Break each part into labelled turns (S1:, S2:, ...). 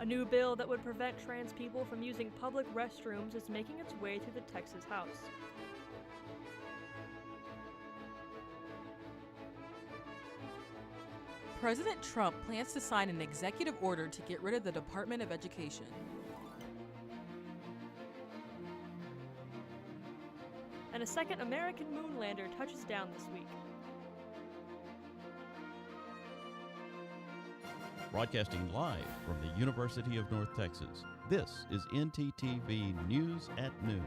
S1: A new bill that would prevent trans people from using public restrooms is making its way through the Texas House.
S2: President Trump plans to sign an executive order to get rid of the Department of Education.
S1: And a second American moon lander touches down this week.
S3: Broadcasting live from the University of North Texas, this is ntTV News at Noon.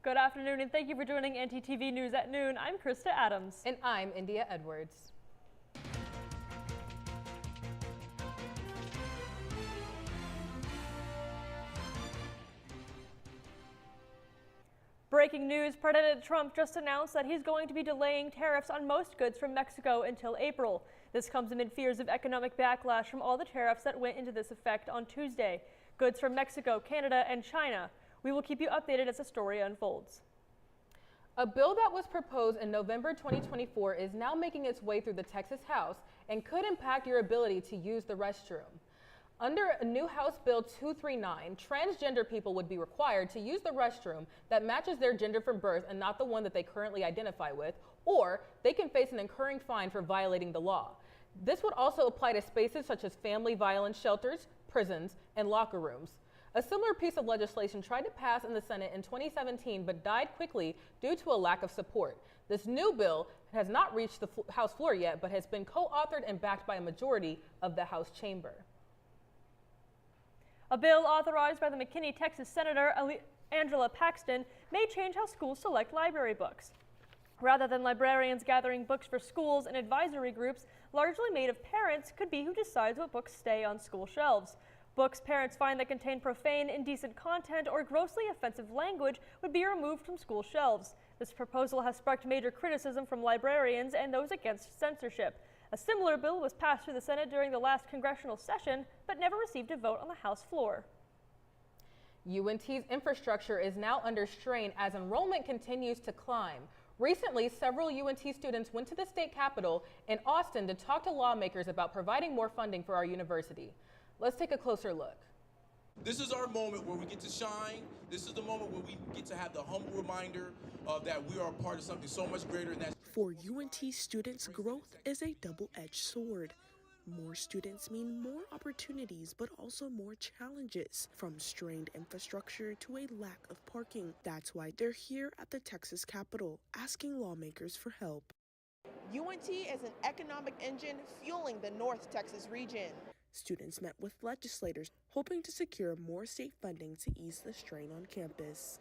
S1: Good afternoon, and thank you for joining ntTV News at Noon. I'm Krista Adams.
S4: And I'm India Edwards.
S1: Breaking news, President Trump just announced that he's going to be delaying tariffs on most goods from Mexico until April. This comes amid fears of economic backlash from all the tariffs that went into this effect on Tuesday. Goods from Mexico, Canada, and China. We will keep you updated as the story unfolds.
S4: A bill that was proposed in November 2024 is now making its way through the Texas House and could impact your ability to use the restroom. Under a new House Bill 239, transgender people would be required to use the restroom that matches their gender from birth and not the one that they currently identify with, or they can face an incurring fine for violating the law. This would also apply to spaces such as family violence shelters, prisons, and locker rooms. A similar piece of legislation tried to pass in the Senate in 2017 but died quickly due to a lack of support. This new bill has not reached the House floor yet, but has been co-authored and backed by a majority of the House chamber.
S1: A bill authorized by the McKinney, Texas Senator Angela Paxton may change how schools select library books. Rather than librarians gathering books for schools and advisory groups largely made of parents could be who decides what books stay on school shelves. Books parents find that contain profane, indecent content or grossly offensive language would be removed from school shelves. This proposal has sparked major criticism from librarians and those against censorship. A similar bill was passed through the Senate during the last congressional session, but never received a vote on the House floor.
S4: UNT's infrastructure is now under strain as enrollment continues to climb. Recently, several UNT students went to the state capitol in Austin to talk to lawmakers about providing more funding for our university. Let's take a closer look.
S5: This is our moment where we get to shine. This is the moment where we get to have the humble reminder that we are a part of something so much greater than that.
S6: For UNT students, growth is a double-edged sword. More students mean more opportunities, but also more challenges, from strained infrastructure to a lack of parking. That's why they're here at the Texas Capitol, asking lawmakers for help.
S7: UNT is an economic engine fueling the North Texas region.
S6: Students met with legislators, hoping to secure more state funding to ease the strain on campus.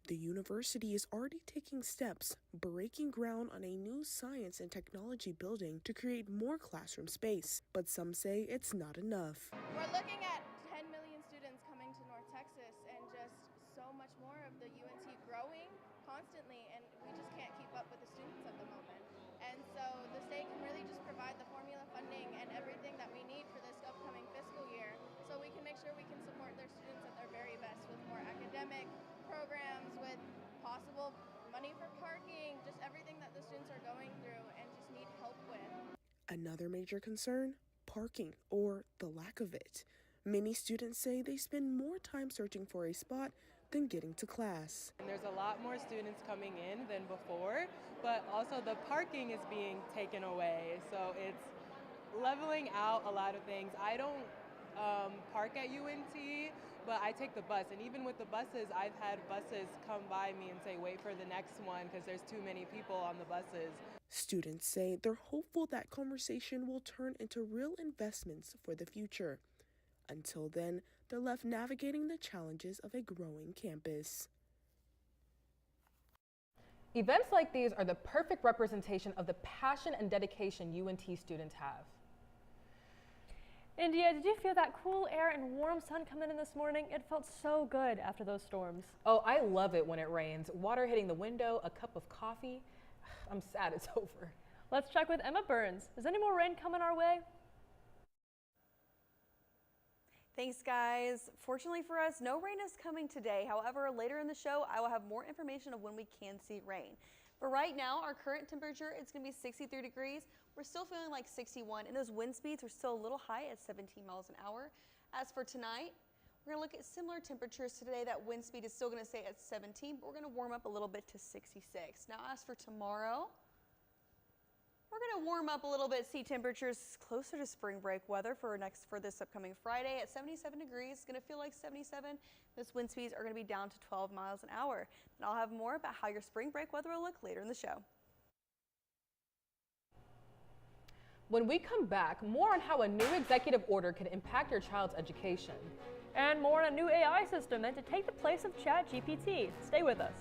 S6: The university is already taking steps, breaking ground on a new science and technology building to create more classroom space. But some say it's not enough.
S8: We're looking at 10 million students coming to North Texas and just so much more of the UNT growing constantly, and we just can't keep up with the students at the moment. And so the state can really just provide the formula funding and everything that we need for this upcoming fiscal year so we can make sure we can support their students at their very best with more academic programs, with possible money for parking, just everything that the students are going through and just need help with.
S6: Another major concern, parking, or the lack of it. Many students say they spend more time searching for a spot than getting to class.
S9: And there's a lot more students coming in than before, but also the parking is being taken away. So it's leveling out a lot of things. I don't park at UNT, but I take the bus. And even with the buses, I've had buses come by me and say, wait for the next one because there's too many people on the buses.
S6: Students say they're hopeful that conversation will turn into real investments for the future. Until then, they're left navigating the challenges of a growing campus.
S4: Events like these are the perfect representation of the passion and dedication UNT students have.
S1: India, did you feel that cool air and warm sun coming in this morning? It felt so good after those storms.
S4: Oh, I love it when it rains. Water hitting the window, a cup of coffee. I'm sad it's over.
S1: Let's check with Emma Burns. Is any more rain coming our way?
S10: Thanks, guys. Fortunately for us, no rain is coming today. However, later in the show, I will have more information of when we can see rain. But right now, our current temperature, it's going to be 63 degrees. We're still feeling like 61, and those wind speeds are still a little high at 17 miles an hour. As for tonight, we're going to look at similar temperatures today. That wind speed is still going to stay at 17, but we're going to warm up a little bit to 66. Now, as for tomorrow, we're going to warm up a little bit, see temperatures closer to spring break weather for this upcoming Friday at 77 degrees. It's going to feel like 77. Those wind speeds are going to be down to 12 miles an hour. And I'll have more about how your spring break weather will look later in the show.
S4: When we come back, more on how a new executive order could impact your child's education.
S1: And more on a new AI system meant to take the place of ChatGPT. Stay with us.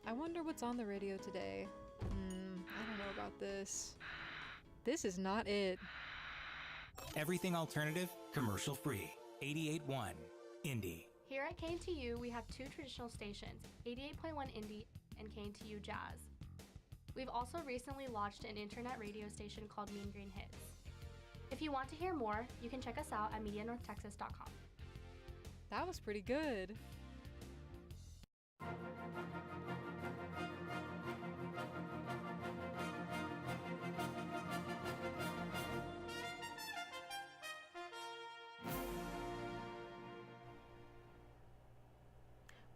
S11: I wonder what's on the radio today. I don't know about this. This is not it.
S12: Everything alternative, commercial free. 88.1 Indie.
S13: Here at KNTU, we have two traditional stations, 88.1 Indie and KNTU Jazz. We've also recently launched an internet radio station called Mean Green Hits. If you want to hear more, you can check us out at MediaNorthTexas.com.
S11: That was pretty good.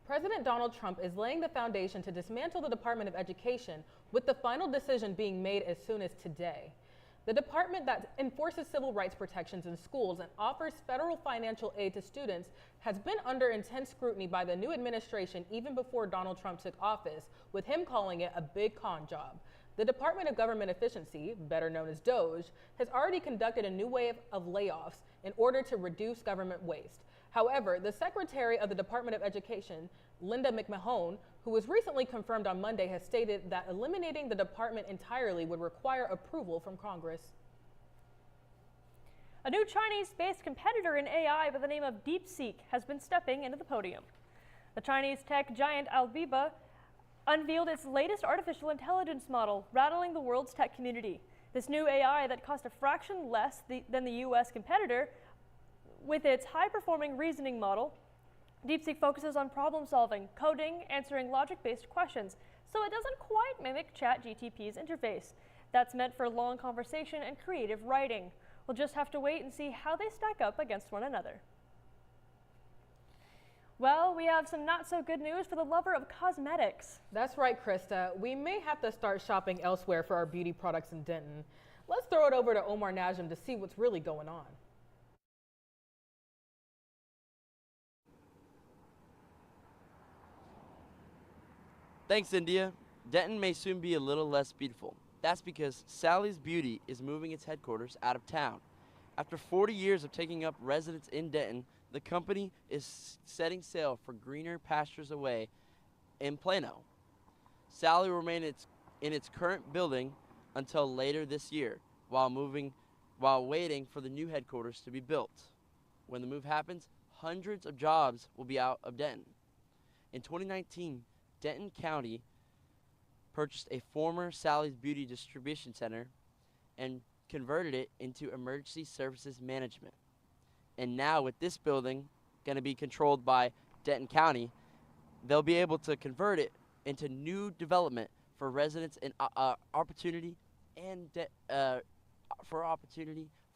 S4: President Donald Trump is laying the foundation to dismantle the Department of Education, with the final decision being made as soon as today. The department that enforces civil rights protections in schools and offers federal financial aid to students has been under intense scrutiny by the new administration even before Donald Trump took office, with him calling it a big con job. The Department of Government Efficiency, better known as DOGE, has already conducted a new wave of layoffs in order to reduce government waste. However, the Secretary of the Department of Education, Linda McMahon, who was recently confirmed on Monday, has stated that eliminating the department entirely would require approval from Congress.
S1: A new Chinese-based competitor in AI by the name of DeepSeek has been stepping into the podium. The Chinese tech giant Alibaba unveiled its latest artificial intelligence model, rattling the world's tech community. This new AI that cost a fraction less than the U.S. competitor, with its high-performing reasoning model, DeepSeek focuses on problem-solving, coding, answering logic-based questions, so it doesn't quite mimic ChatGPT's interface. That's meant for long conversation and creative writing. We'll just have to wait and see how they stack up against one another. Well, we have some not-so-good news for the lover of cosmetics.
S4: That's right, Krista. We may have to start shopping elsewhere for our beauty products in Denton. Let's throw it over to Omar Najm to see what's really going on.
S14: Thanks, India. Denton may soon be a little less beautiful. That's because Sally's Beauty is moving its headquarters out of town. After 40 years of taking up residence in Denton, the company is setting sail for greener pastures away in Plano. Sally will remain in its current building until later this year, while moving while waiting for the new headquarters to be built. When the move happens, hundreds of jobs will be out of Denton. In 2019, Denton County purchased a former Sally's Beauty Distribution Center and converted it into Emergency Services Management. And now with this building going to be controlled by Denton County, they'll be able to convert it into new development for residents and opportunity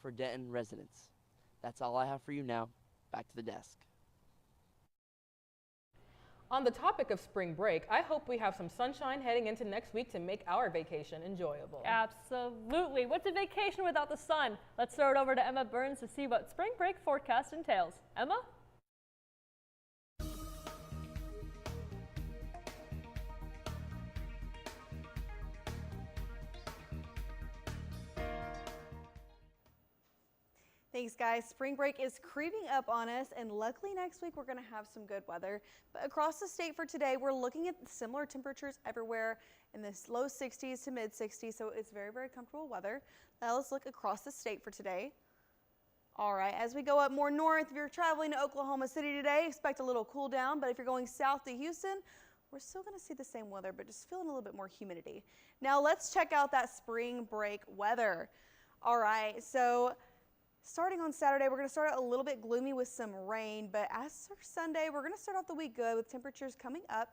S14: for Denton residents. That's all I have for you now. Back to the desk.
S4: On the topic of spring break, I hope we have some sunshine heading into next week to make our vacation enjoyable.
S1: Absolutely. What's a vacation without the sun? Let's throw it over to Emma Burns to see what spring break forecast entails. Emma?
S10: Thanks, guys. Spring break is creeping up on us, and luckily next week we're going to have some good weather. But across the state for today, we're looking at similar temperatures everywhere in the low 60s to mid 60s, so it's very, very comfortable weather. Now let's look across the state for today. All right, as we go up more north, if you're traveling to Oklahoma City today, expect a little cool down. But if you're going south to Houston, we're still going to see the same weather, but just feeling a little bit more humidity. Now let's check out that spring break weather. All right, so starting on Saturday, we're going to start out a little bit gloomy with some rain, but as for Sunday, we're going to start off the week good with temperatures coming up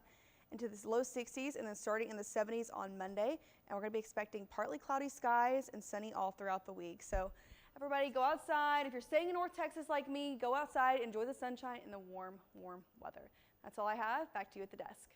S10: into the low 60s and then starting in the 70s on Monday. And we're going to be expecting partly cloudy skies and sunny all throughout the week. So everybody go outside. If you're staying in North Texas like me, go outside, enjoy the sunshine and the warm, warm weather. That's all I have. Back to you at the desk.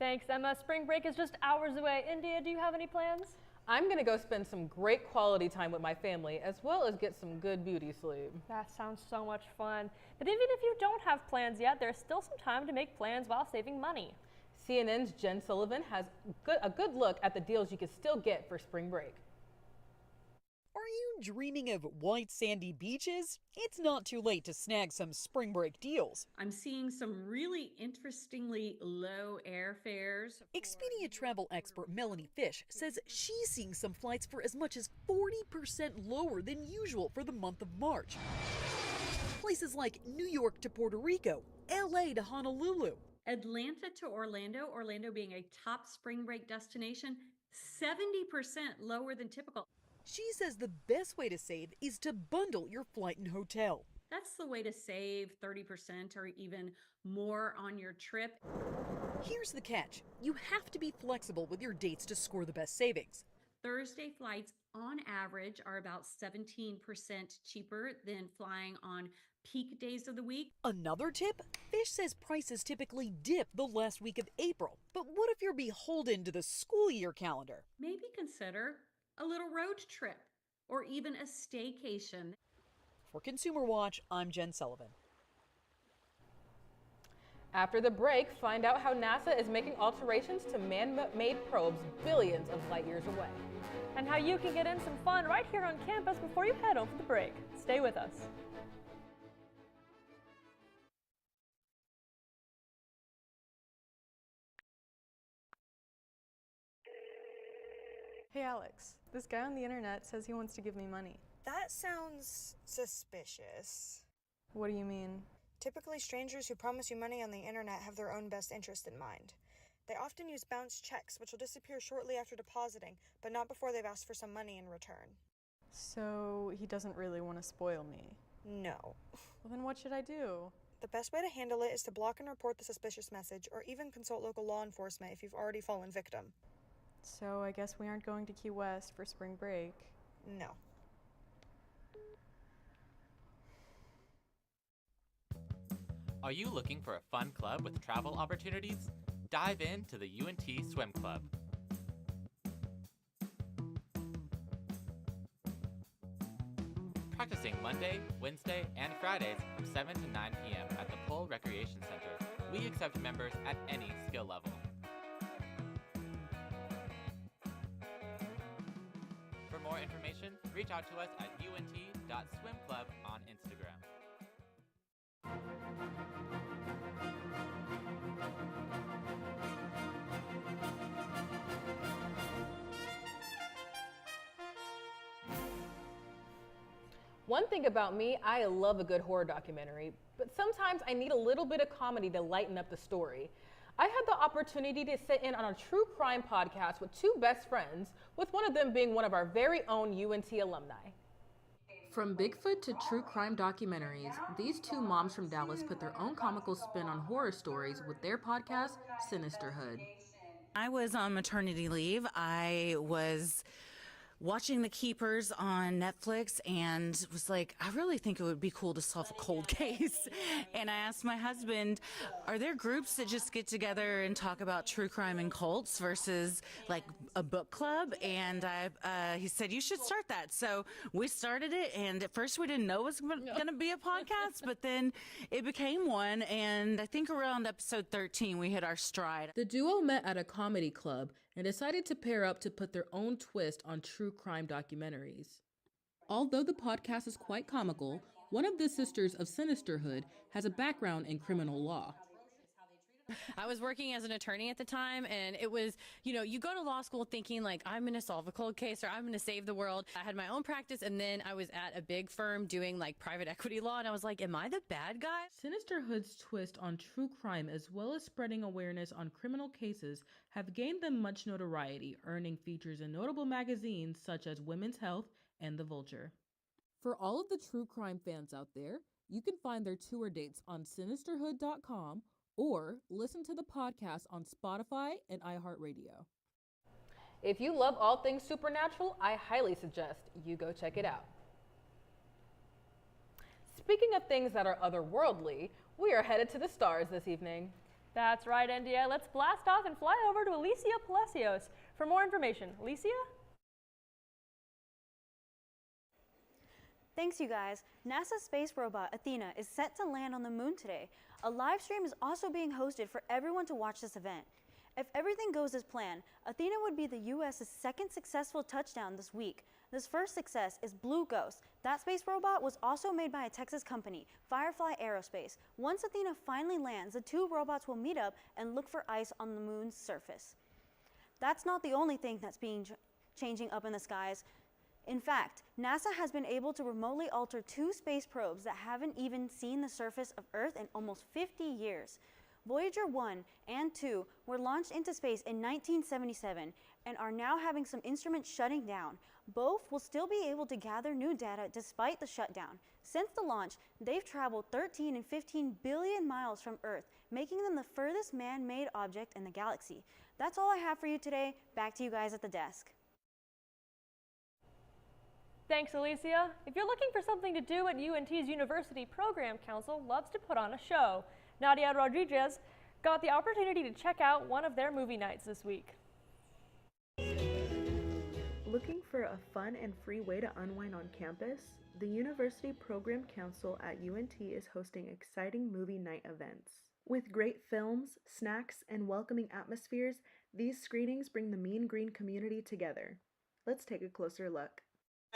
S1: Thanks, Emma. Spring break is just hours away. India, do you have any plans?
S4: I'm going to go spend some great quality time with my family as well as get some good beauty sleep.
S1: That sounds so much fun. But even if you don't have plans yet, there's still some time to make plans while saving money.
S4: CNN's Jen Sullivan has a good look at the deals you can still get for spring break.
S15: Are you dreaming of white sandy beaches? It's not too late to snag some spring break deals.
S16: I'm seeing some really interestingly low airfares.
S15: Expedia travel expert Melanie Fish says she's seeing some flights for as much as 40% lower than usual for the month of March. Places like New York to Puerto Rico, LA to Honolulu.
S16: Atlanta to Orlando, Orlando being a top spring break destination, 70% lower than typical.
S15: She says the best way to save is to bundle your flight and hotel.
S16: That's the way to save 30% or even more on your trip.
S15: Here's the catch. You have to be flexible with your dates to score the best savings.
S16: Thursday flights on average are about 17% cheaper than flying on peak days of the week.
S15: Another tip? Fish says prices typically dip the last week of April. But what if you're beholden to the school year calendar?
S16: Maybe consider a little road trip or even a staycation.
S15: For Consumer Watch, I'm Jen Sullivan.
S4: After the break, find out how NASA is making alterations to man-made probes billions of light years away.
S1: And how you can get in some fun right here on campus before you head home for the break. Stay with us.
S17: Hey Alex, this guy on the internet says he wants to give me money.
S18: That sounds suspicious.
S17: What do you mean?
S18: Typically, strangers who promise you money on the internet have their own best interest in mind. They often use bounced checks, which will disappear shortly after depositing, but not before they've asked for some money in return.
S17: So he doesn't really want to spoil me?
S18: No.
S17: Well, then what should I do?
S18: The best way to handle it is to block and report the suspicious message, or even consult local law enforcement if you've already fallen victim.
S17: So I guess we aren't going to Key West for spring break.
S18: No.
S19: Are you looking for a fun club with travel opportunities? Dive into the UNT Swim Club. Practicing Monday, Wednesday, and Fridays from 7 to 9 p.m. at the Pole Recreation Center. We accept members at any skill level. For more information, reach out to us at unt.swimclub on Instagram.
S4: One thing about me, I love a good horror documentary, but sometimes I need a little bit of comedy to lighten up the story. I had the opportunity to sit in on a true crime podcast with two best friends, with one of them being one of our very own UNT alumni.
S2: From Bigfoot to true crime documentaries, these two moms from Dallas put their own comical spin on horror stories with their podcast, Sinisterhood.
S20: I was on maternity leave. I was watching The Keepers on Netflix and was like, I really think it would be cool to solve a cold case. And I asked my husband, are there groups that just get together and talk about true crime and cults versus like a book club? And he said, you should start that. So we started it, and at first we didn't know it was going to be a podcast, but then it became one. And I think around episode 13, we hit our stride.
S2: The duo met at a comedy club and decided to pair up to put their own twist on true crime documentaries. Although the podcast is quite comical, one of the sisters of Sinisterhood has a background in criminal law.
S21: I was working as an attorney at the time, and it was, you go to law school thinking like, I'm going to solve a cold case or I'm going to save the world. I had my own practice, and then I was at a big firm doing like private equity law, and I was like, am I the bad guy?
S2: Sinisterhood's twist on true crime, as well as spreading awareness on criminal cases, have gained them much notoriety, earning features in notable magazines such as Women's Health and The Vulture. For all of the true crime fans out there, you can find their tour dates on sinisterhood.com or listen to the podcast on Spotify and iHeartRadio.
S4: If you love all things supernatural, I highly suggest you go check it out. Speaking of things that are otherworldly, we are headed to the stars this evening.
S1: That's right, India. Let's blast off and fly over to Alicia Palacios for more information. Alicia?
S10: Thanks, you guys. NASA's space robot Athena is set to land on the moon today. A live stream is also being hosted for everyone to watch this event. If everything goes as planned, Athena would be the U.S.'s second successful touchdown this week. This first success is Blue Ghost. That space robot was also made by a Texas company, Firefly Aerospace. Once Athena finally lands, the two robots will meet up and look for ice on the moon's surface. That's not the only thing that's changing up in the skies. In fact, NASA has been able to remotely alter two space probes that haven't even seen the surface of Earth in almost 50 years. Voyager 1 and 2 were launched into space in 1977 and are now having some instruments shutting down. Both will still be able to gather new data despite the shutdown. Since the launch, they've traveled 13 and 15 billion miles from Earth, making them the furthest man-made object in the galaxy. That's all I have for you today. Back to you guys at the desk.
S1: Thanks, Alicia. If you're looking for something to do at UNT's University Program Council loves to put on a show, Nadia Rodriguez got the opportunity to check out one of their movie nights this week.
S22: Looking for a fun and free way to unwind on campus? The University Program Council at UNT is hosting exciting movie night events. With great films, snacks, and welcoming atmospheres, these screenings bring the Mean Green community together. Let's take a closer look.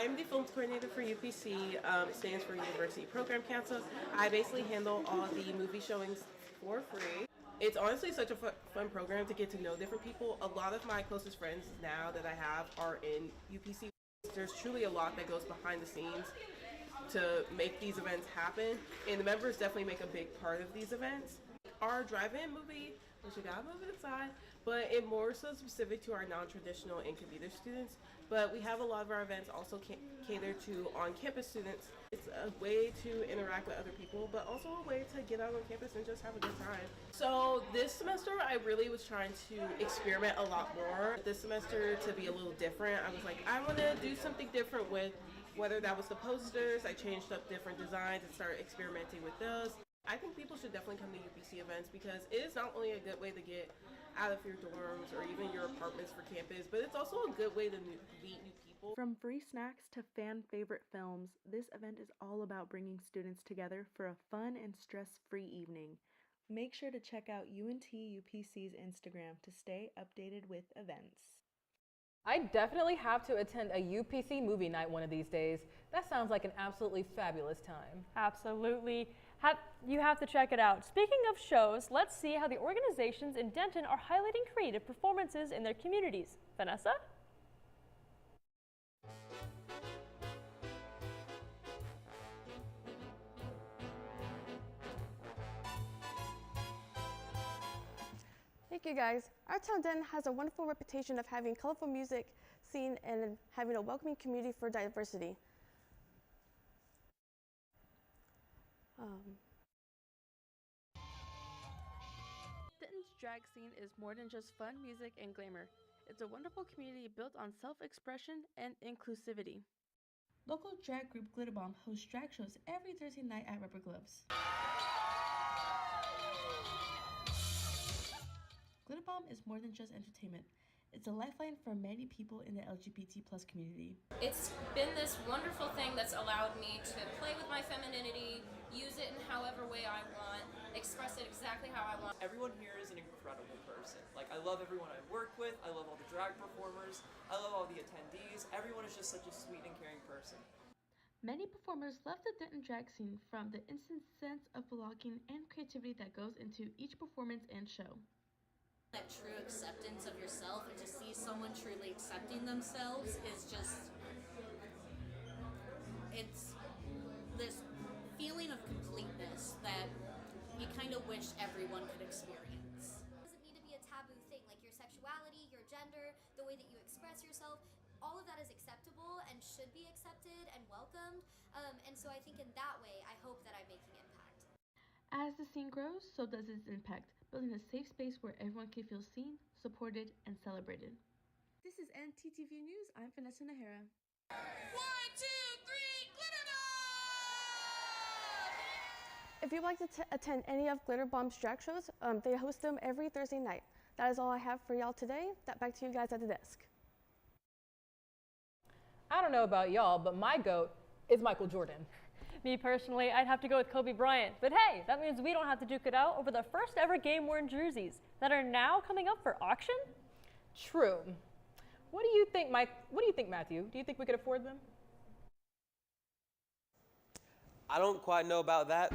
S23: I'm the films coordinator for UPC. It stands for University Program Council. I basically handle all the movie showings for free. It's honestly such a fun program to get to know different people. A lot of my closest friends now that I have are in UPC. There's truly a lot that goes behind the scenes to make these events happen, and the members definitely make a big part of these events. Our drive-in movie, which we got a movie inside, but it more so specific to our non-traditional and commuter students. But we have a lot of our events also cater to on-campus students. It's a way to interact with other people, but also a way to get out on campus and just have a good time. So this semester, I really was trying to experiment a lot more. This semester, to be a little different, I was like, I want to do something different with whether that was the posters. I changed up different designs and started experimenting with those. I think people should definitely come to UPC events because it is not only a good way to get out of your dorms or even your apartments for campus, but it's also a good way to meet new people.
S22: From free snacks to fan favorite films, this event is all about bringing students together for a fun and stress-free evening. Make sure to check out UNT UPC's Instagram to stay updated with events.
S4: I definitely have to attend a UPC movie night one of these days. That sounds like an absolutely fabulous time.
S1: Absolutely. You have to check it out. Speaking of shows, let's see how the organizations in Denton are highlighting creative performances in their communities. Vanessa?
S8: Thank you guys. Our town Denton has a wonderful reputation of having colorful music scene and having a welcoming community for diversity.
S3: Denton's drag scene is more than just fun music and glamour. It's a wonderful community built on self-expression and inclusivity.
S5: Local drag group Glitterbomb hosts drag shows every Thursday night at Rubber Gloves. Glitterbomb is more than just entertainment. It's a lifeline for many people in the LGBT+ community.
S7: It's been this wonderful thing that's allowed me to play with my femininity, use it in however way I want, express it exactly how I want.
S24: Everyone here is an incredible person. Like, I love everyone I work with, I love all the drag performers, I love all the attendees. Everyone is just such a sweet and caring person.
S5: Many performers love the Denton drag scene from the instant sense of belonging and creativity that goes into each performance and show.
S25: That true acceptance of yourself and to see someone truly accepting themselves is just, it's this feeling of completeness that you kind of wish everyone could experience.
S26: It doesn't need to be a taboo thing, like your sexuality, your gender, the way that you express yourself, all of that is acceptable and should be accepted and welcomed. And so I think in that way, I hope that I'm making impact.
S5: As the scene grows, so does its impact, building a safe space where everyone can feel seen, supported, and celebrated.
S3: This is ntTV News. I'm Vanessa Nahara.
S27: 1, 2, 3, Glitter Bomb!
S8: If you'd like to attend any of Glitterbomb's drag shows, they host them every Thursday night. That is all I have for y'all today. Back to you guys at the desk.
S4: I don't know about y'all, but my GOAT is Michael Jordan.
S1: Me personally, I'd have to go with Kobe Bryant. But hey, that means we don't have to duke it out over the first ever game-worn jerseys that are now coming up for auction?
S4: True. What do you think, Mike? What do you think, Matthew? Do you think we could afford them?
S28: I don't quite know about that,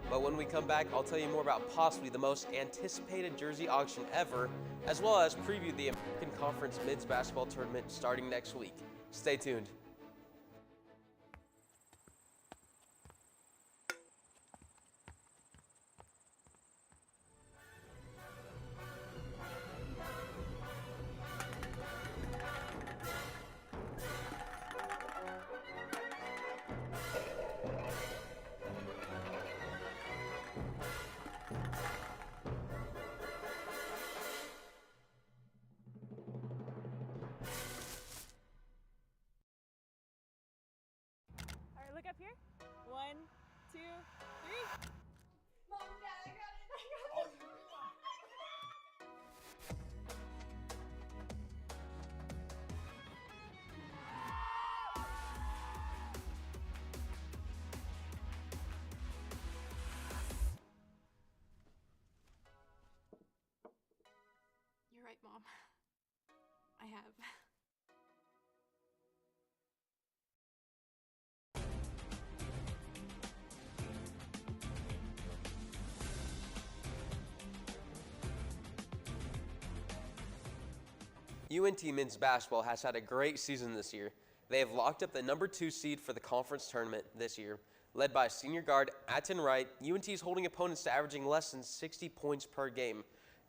S28: but when we come back, I'll tell you more about possibly the most anticipated jersey auction ever, as well as preview the American Conference Men's Basketball Tournament starting next week. Stay tuned.
S1: Look up here. 1, 2, 3.
S27: Mom, Dad, I got it.
S11: You're right, Mom. I have.
S28: UNT men's basketball has had a great season this year. They have locked up the #2 seed for the conference tournament this year. Led by senior guard Atten Wright, UNT is holding opponents to averaging less than 60 points per game.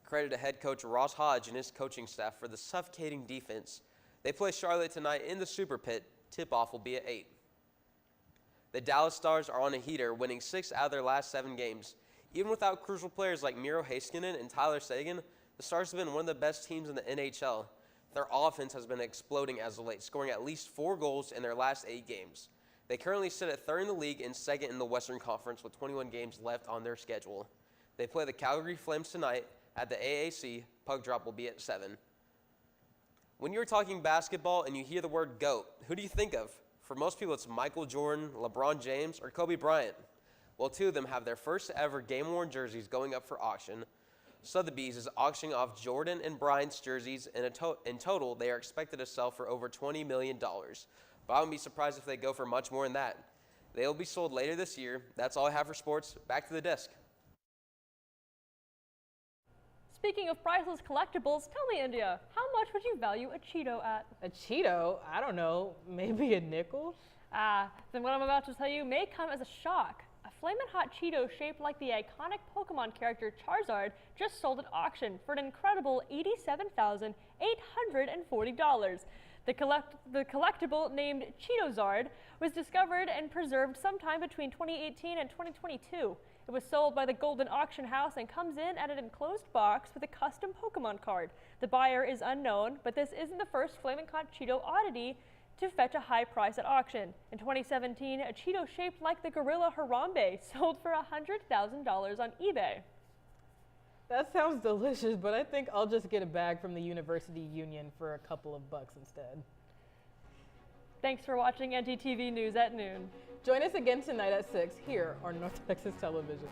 S28: Credit to head coach Ross Hodge and his coaching staff for the suffocating defense. They play Charlotte tonight in the Super Pit. Tip-off will be at 8. The Dallas Stars are on a heater, winning 6 out of their last 7 games. Even without crucial players like Miro Heiskanen and Tyler Sagan, the Stars have been one of the best teams in the NHL. Their offense has been exploding as of late, scoring at least 4 goals in their last 8 games. They currently sit at 3rd in the league and 2nd in the Western Conference with 21 games left on their schedule. They play the Calgary Flames tonight at the AAC. Puck drop will be at 7. When you're talking basketball and you hear the word GOAT, who do you think of? For most people, it's Michael Jordan, LeBron James, or Kobe Bryant. Well, 2 of them have their first ever game-worn jerseys going up for auction. Sotheby's is auctioning off Jordan and Bryant's jerseys, and in total, they are expected to sell for over $20 million. But I wouldn't be surprised if they go for much more than that. They will be sold later this year. That's all I have for sports. Back to the desk.
S1: Speaking of priceless collectibles, tell me, India, how much would you value a Cheeto at?
S4: A Cheeto? I don't know, maybe a nickel?
S1: Then what I'm about to tell you may come as a shock. A Flamin' Hot Cheeto shaped like the iconic Pokemon character Charizard just sold at auction for an incredible $87,840. The collectible named Cheetozard was discovered and preserved sometime between 2018 and 2022. It was sold by the Golden Auction House and comes in at an enclosed box with a custom Pokemon card. The buyer is unknown, but this isn't the first Flamin' Hot Cheeto oddity to fetch a high price at auction. In 2017, a Cheeto shaped like the gorilla Harambe sold for $100,000 on eBay.
S4: That sounds delicious, but I think I'll just get a bag from the University Union for a couple of bucks instead.
S1: Thanks for watching ntTV News at noon.
S4: Join us again tonight at 6 here on North Texas Television.